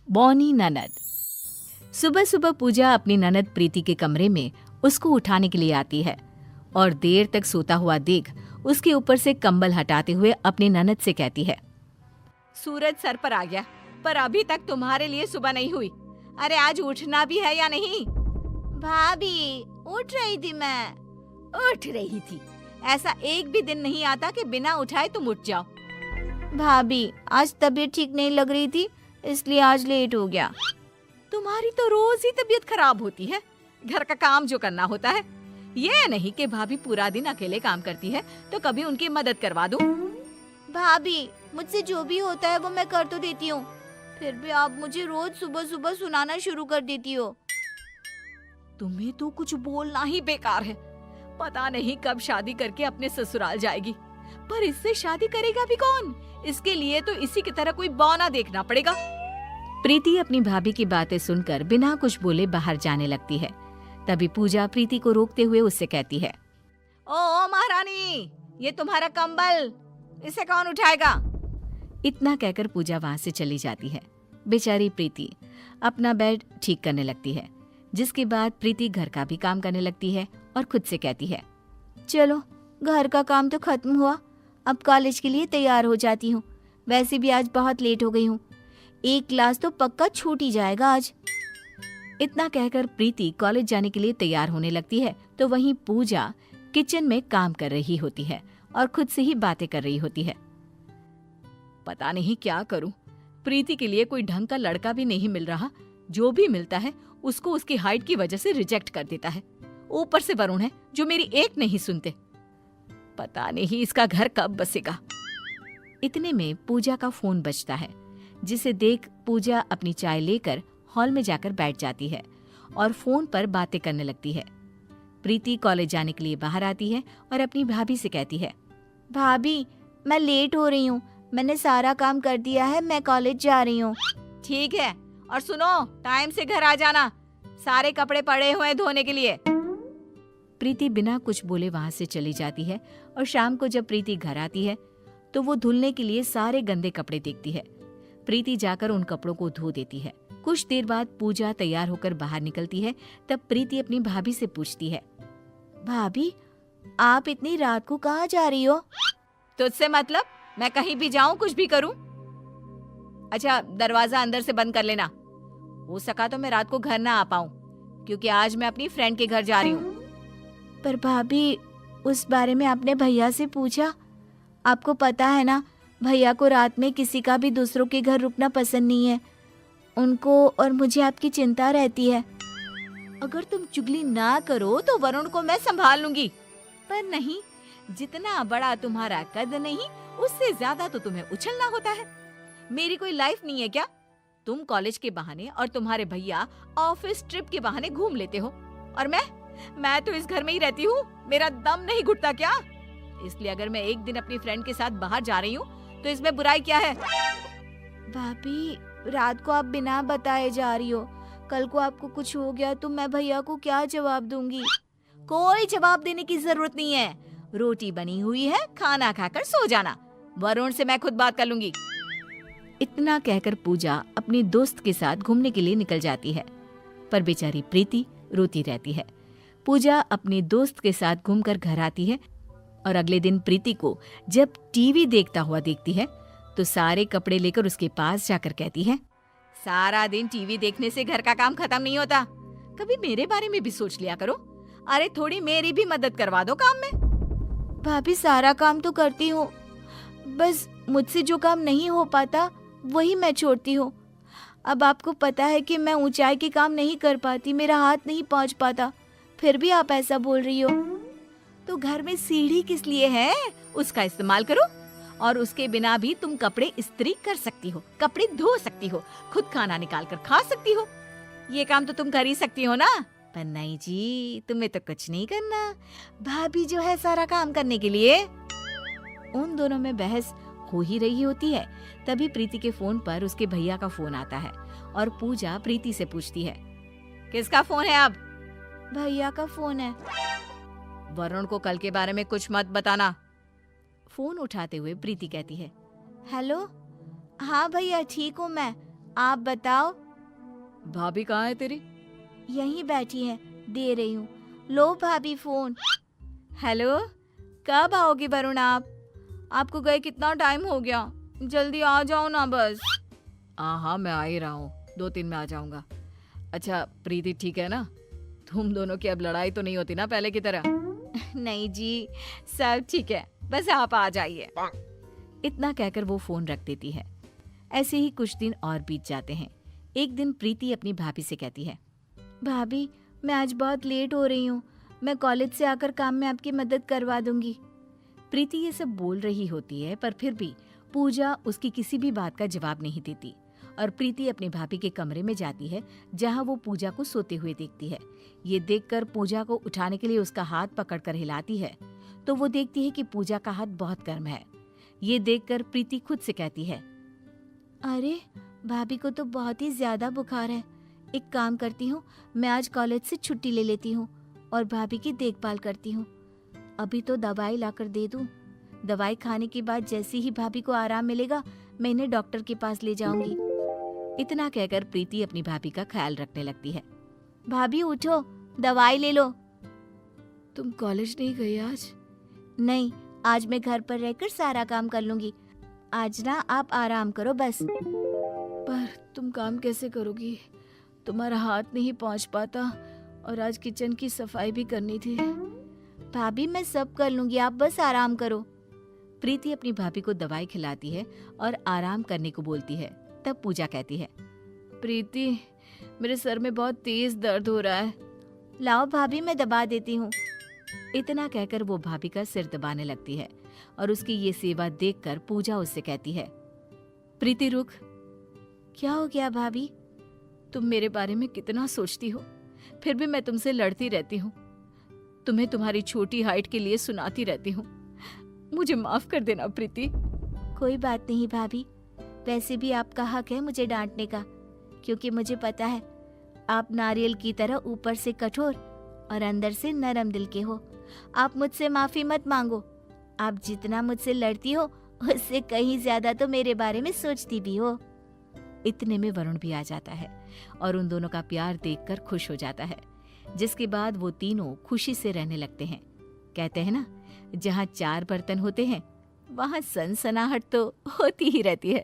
बौनी ननद। सुबह सुबह पूजा अपनी ननद प्रीति के कमरे में उसको उठाने के लिए आती है और देर तक सोता हुआ देख उसके ऊपर से कंबल हटाते हुए अपनी ननद से कहती है, सूरज सर पर आ गया, पर अभी तक तुम्हारे लिए सुबह नहीं हुई। अरे आज उठना भी है या नहीं? भाभी उठ रही थी मैं। उठ रही थी? ऐसा एक भी दिन नहीं आता कि बिना उठाए तुम उठ जाओ। भाभी आज तबीयत ठीक नहीं लग रही थी, इसलिए आज लेट हो गया। तुम्हारी तो रोज ही तबीयत खराब होती है, घर का काम जो करना होता है। ये नहीं कि भाभी पूरा दिन अकेले काम करती है तो कभी उनकी मदद करवा दूं। भाभी मुझसे जो भी होता है वो मैं कर तो देती हूँ, फिर भी आप मुझे रोज सुबह सुबह सुनाना शुरू कर देती हो। तुम्हें तो कुछ बोलना ही बेकार है। पता नहीं कब शादी करके अपने ससुराल जाएगी, पर इससे शादी करेगा भी कौन? इसके लिए तो इसी की तरह कोई बौना देखना पड़ेगा। प्रीति अपनी भाभी की बातें सुनकर बिना कुछ बोले बाहर जाने लगती है। तभी पूजा प्रीति को रोकते हुए उससे कहती है, ओ महारानी, ये तुम्हारा कंबल, इसे कौन उठाएगा? इतना कहकर पूजा वहां से चली जाती है। बेचारी प्रीति अपना बेड ठीक करने लगती है, जिसके बाद प्रीति घर का भी काम करने लगती है और खुद से कहती है, चलो घर का काम तो खत्म हुआ, अब कॉलेज के लिए तैयार हो जाती हूँ। वैसे भी आज बहुत लेट हो गई हूँ, एक क्लास तो पक्का छूट ही जाएगा आज। इतना कहकर प्रीति कॉलेज जाने के लिए तैयार होने लगती है तो वहीं पूजा किचन में काम कर रही होती है और खुद से ही बातें कर रही होती है। पता नहीं क्या करूं, प्रीति के लिए कोई ढंग का लड़का भी नहीं मिल रहा। जो भी मिलता है उसको उसकी हाइट की वजह से रिजेक्ट कर देता है। ऊपर से वरुण है जो मेरी एक नहीं सुनते। पता नहीं इसका घर कब बसेगा। इतने में पूजा का फोन बजता है, जिसे देख पूजा अपनी चाय लेकर हॉल में जाकर बैठ जाती है और फोन पर बातें करने लगती है। प्रीति कॉलेज जाने के लिए बाहर आती है और अपनी भाभी से कहती है, भाभी मैं लेट हो रही हूँ, मैंने सारा काम कर दिया है, मैं कॉलेज जा रही हूँ। ठीक है, और सुनो टाइम से घर आ जाना, सारे कपड़े पड़े हुए हैं धोने के लिए। प्रीति बिना कुछ बोले वहां से चली जाती है और शाम को जब प्रीति घर आती है तो वो धुलने के लिए सारे गंदे कपड़े देखती है। प्रीति जाकर उन कपड़ों को धो देती है। कुछ देर बाद पूजा तैयार होकर बाहर निकलती है। तब प्रीति अपनी भाभी से पूछती है, भाभी आप इतनी रात को कहाँ जा रही हो? तुझसे मतलब? मैं कहीं भी जाऊं, कुछ भी करूं? अच्छा दरवाजा अंदर से बंद कर लेना। हो सका तो मैं रात को घर ना आ पाऊं, क्योंकि आज मैं अपनी फ्रेंड के घर जा रही हूँ। पर भाभी उस बारे में आपने भैया से पूछा? आपको पता है ना, भैया को रात में किसी का भी दूसरों के घर रुकना पसंद नहीं है। उनको और मुझे आपकी चिंता रहती है। अगर तुम चुगली ना करो तो वरुण को मैं संभाल लूंगी, पर नहीं, जितना बड़ा तुम्हारा कद नहीं उससे ज्यादा तो तुम्हें उछलना होता है। मेरी कोई लाइफ नहीं है क्या? तुम कॉलेज के बहाने और तुम्हारे भैया ऑफिस ट्रिप के बहाने घूम लेते हो, और मैं तो इस घर में ही रहती हूँ। मेरा दम नहीं घुटता क्या? इसलिए अगर मैं एक दिन अपनी फ्रेंड के साथ बाहर जा रही हूँ तो इसमें बुराई क्या है? भाभी रात को आप बिना बताए जा रही हो, कल को आपको कुछ हो गया तो मैं भैया को क्या जवाब दूंगी? कोई जवाब देने की जरूरत नहीं है। रोटी बनी हुई है, खाना खाकर सो जाना। वरुण से मैं खुद बात कर लूंगी। इतना कहकर पूजा अपनी दोस्त के साथ घूमने के लिए निकल जाती है, पर बेचारी प्रीति रोती रहती है। पूजा अपनी दोस्त के साथ घूमकर घर आती है और अगले दिन प्रीति को जब टीवी देखता हुआ देखती है तो सारे कपड़े लेकर उसके पास जाकर कहती है, सारा दिन टीवी देखने से घर का काम खत्म नहीं होता। कभी मेरे बारे में भी सोच लिया करो। अरे थोड़ी मेरी भी मदद करवा दो काम में। भाभी सारा काम तो करती हूँ, बस मुझसे जो काम नहीं हो पाता वही मैं छोड़ती हूँ। अब आपको पता है कि मैं ऊंचाई के काम नहीं कर पाती, मेरा हाथ नहीं पहुँच पाता, फिर भी आप ऐसा बोल रही हो। तो घर में सीढ़ी किस लिए है? उसका इस्तेमाल करो। और उसके बिना भी तुम कपड़े इस्त्री कर सकती हो, कपड़े धो सकती हो, खुद खाना निकाल कर खा सकती हो। ये काम तो तुम कर ही सकती हो ना? पर नहीं जी, तुम्हें तो कुछ नहीं करना। भाभी जो है सारा काम करने के लिए। उन दोनों में बहस हो ही रही होती है। तभी प्रीति के फोन पर उसके भैया का फोन आता है और पूजा प्रीति से पूछती है, किसका फोन है? अब भैया का फोन है। वरुण को कल के बारे में कुछ मत बताना। फोन उठाते हुए प्रीति कहती है, हेलो, हाँ भैया ठीक हूँ मैं, आप बताओ। भाभी कहाँ है तेरी? यहीं बैठी है, दे रही हूँ। लो भाभी फोन। हेलो, कब आओगे वरुण आप? आपको गए कितना टाइम हो गया, जल्दी आ जाओ ना बस। हाँ मैं आ ही रहा हूँ, 2-3 में आ जाऊंगा। अच्छा प्रीति ठीक है ना? तुम दोनों की अब लड़ाई तो नहीं होती ना पहले की तरह? नहीं जी, सब ठीक है, बस आप आ जाइए। इतना कहकर वो फोन रख देती है। ऐसे ही कुछ दिन और बीत जाते हैं। एक दिन प्रीति अपनी भाभी से कहती है, भाभी मैं आज बहुत लेट हो रही हूँ, मैं कॉलेज से आकर काम में आपकी मदद करवा दूंगी। प्रीति ये सब बोल रही होती है, पर फिर भी पूजा उसकी किसी भी बात का जवाब नहीं देती और प्रीति अपनी भाभी के कमरे में जाती है, जहाँ वो पूजा को सोते हुए देखती है। ये देखकर पूजा को उठाने के लिए उसका हाथ पकड़कर हिलाती है, तो वो देखती है कि पूजा का हाथ बहुत गर्म है। ये देखकर प्रीति खुद से कहती है, अरे भाभी को तो बहुत ही ज्यादा बुखार है। एक काम करती हूँ, मैं आज कॉलेज से छुट्टी ले लेती हूँ और भाभी की देखभाल करती हूँ। अभी तो दवाई लाकर दे दूँ। दवाई खाने के बाद जैसे ही भाभी को आराम मिलेगा, मैं इन्हें डॉक्टर के पास ले जाऊंगी। इतना कहकर प्रीति अपनी भाभी का ख्याल रखने लगती है। भाभी उठो, दवाई ले लो। तुम कॉलेज नहीं गई आज? नहीं, आज मैं घर पर रहकर सारा काम कर लूंगी। आज ना आप आराम करो बस। पर तुम काम कैसे करोगी? तुम्हारा हाथ नहीं पहुंच पाता और आज किचन की सफाई भी करनी थी। भाभी मैं सब कर लूंगी, आप बस आराम करो। प्रीति अपनी भाभी को दवाई खिलाती है और आराम करने को बोलती है। तब पूजा कहती है, प्रीति मेरे सर में बहुत तेज दर्द हो रहा है। लाओ भाभी मैं दबा देती हूँ। इतना कहकर वो भाभी का सिर दबाने लगती है और उसकी ये सेवा देखकर पूजा उससे कहती है, प्रीति रुक। क्या हो गया भाभी? तुम मेरे बारे में कितना सोचती हो, फिर भी मैं तुमसे लड़ती रहती हूँ। तुम्हें तुम्हारी छोटी हाइट के लिए सुनाती रहती हूँ। मुझे माफ कर देना प्रीति। कोई बात नहीं भाभी, वैसे भी आपका हक है मुझे डांटने का, क्योंकि मुझे पता है आप नारियल की तरह ऊपर से कठोर और अंदर से नरम दिल के हो। आप मुझसे माफी मत मांगो। आप जितना मुझसे लड़ती हो उससे कहीं ज्यादा तो मेरे बारे में सोचती भी हो। इतने में वरुण भी आ जाता है और उन दोनों का प्यार देखकर खुश हो जाता है, जिसके बाद वो तीनों खुशी से रहने लगते हैं। कहते हैं ना, जहाँ 4 बर्तन होते हैं वहाँ सनसनाहट तो होती ही रहती है।